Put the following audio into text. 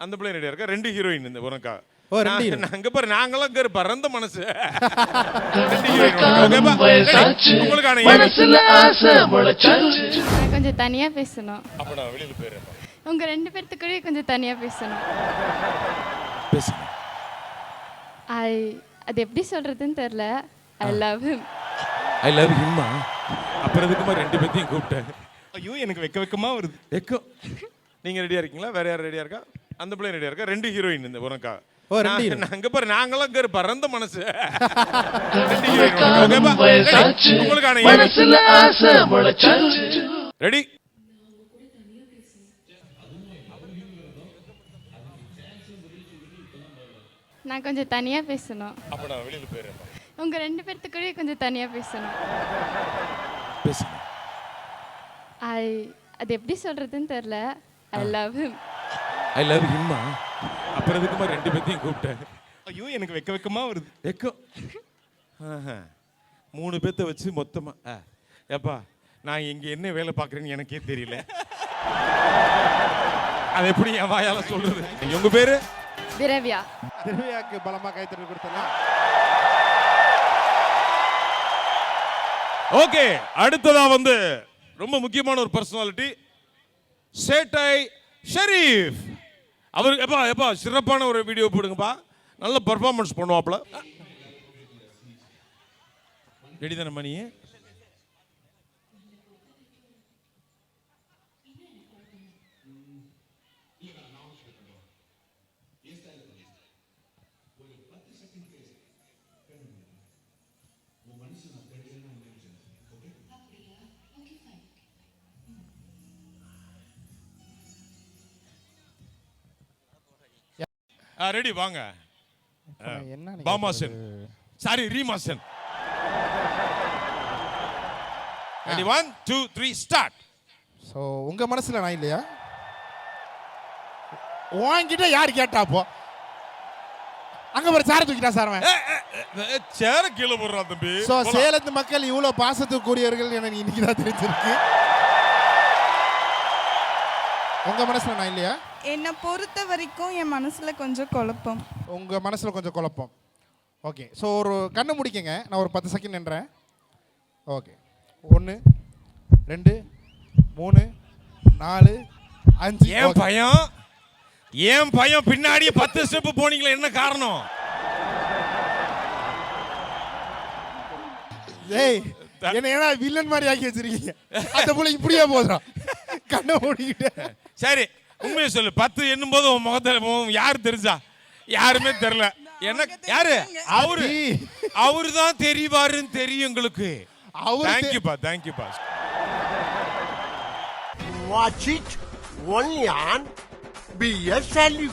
அந்த பிள்ளை ரெடியா இருக்கா? 2 ஹீரோயின் இந்த உனக்கா. ஓ 2 ஹீரோயின். அங்க பாரு நாங்கலாம் இங்க பறந்த மனசு. 2 ஹீரோயின். உங்களுக்கான நான் கொஞ்சம் தனியா பேசணும். அப்படா வெளியில போயிரேன். உங்க 2 பேர்த்துக்குள்ளே கொஞ்சம் தனியா பேசணும். பேசுங்க. அது எப்படி சொல்றதுன்னு தெரியல. I love him. I love ஹிம்மா. அப்புறம் எதுக்குமா 2 பேத்தையும் கூப்பிட்டேன்? ஐயோ எனக்கு வெக்கமா வருது. வெக்கம். நீங்க ரெடியா இருக்கீங்களா? வேற யார் ரெடியா இருக்கா? அந்த பிள்ளை ரெடியா இருக்கா? 2 ஹீரோயின் இந்த உனக்கா. ஓ 2 ஹீரோயின். அங்க பாரு நாங்கலாம் இங்க பறந்த மனசு. 2 ஹீரோயின். உங்களுக்கான ரெடி. நான் கொஞ்சம் தனியா பேசணும். அப்படா வெளியில போயிரேன். உங்க 2 பேர்த்துக்குள்ளே கொஞ்சம் தனியா பேசணும். பேசுங்க. அது எப்படி சொல்றதுன்னு தெரியல. I love him. I love ஹிம்மா. அப்புறம் எதுக்குமா 2 பேத்தையும் கூப்பிட்டேன்? ஐயோ எனக்கு வெக்கமா வருது. வெக்கம். 3 பேத்தை வச்சு மொத்தமா ஏப்பா நான் இங்க என்ன வேலை பார்க்குறேன்னு எனக்கே தெரியல. அது எப்படி என் வாயால சொல்றது? உங்க பேரு? திரவியா. திரவியாக்கு பலமா கைத்தறி கொடுத்தலாம். ஓகே, அடுத்ததா வந்து ரொம்ப முக்கியமான ஒரு பர்சனாலிட்டி சேட்டை ஷெரீஃப். அவர் எப்பா சிறப்பான ஒரு வீடியோ போடுங்கப்பா. நல்ல பெர்ஃபார்மன்ஸ் பண்ணுவாப்ல. ரெடி தானே மணி? ரெடி வாங்க. என்ன பாமாசன் சாரி ரீமாசன். Ready 1 2 3 start. சோ உங்க மனசுல நான் இல்லையா? வாங்கிட்ட யார் கேட்டா அப்போ? அங்க ஒரு சார தூக்கிட்டா சார் அவன். சேர கீழே போடுறான் தம்பி. சோ சேலத்து மக்கள் இவ்வளவு பாசத்துக்குரியவர்கள் எனக்கு இன்னைக்கு தான் தெரிஞ்சிருக்கு. உங்க மனசுல நான் இல்லையா? என்னை பொறுத்த வரைக்கும் என் மனசுல கொஞ்சம் குழப்பம். உங்க மனசுல கொஞ்சம் குழப்பம். ஓகே, ஸோ ஒரு கண்ணு முடிக்கங்க. நான் ஒரு 10 செகண்ட் நின்றேன். ஓகே, 1 2 3 4 5. ஏன் பையன் பின்னாடியே 10 ஸ்டெப் போனீங்களா? என்ன காரணம்? ஏய் என்ன வில்லன் மாதிரி ஆக்கி வச்சிருக்கீங்க. அந்த புள்ள இப்படியே போதும். கண்ணை மூடிக்கிட்டு. சரி உண்மையை சொல்லு. 10 எண்ணும் போது உன் முகத்துல யாரு தெரிஞ்சா? யாருமே தெரியல. என்ன யாரு? அவரு தான் தெரிவாருன்னு தெரியும் எங்களுக்கு. தேங்க்யூப்பா தேங்க்யூப்பா. Watch it only on BS Value.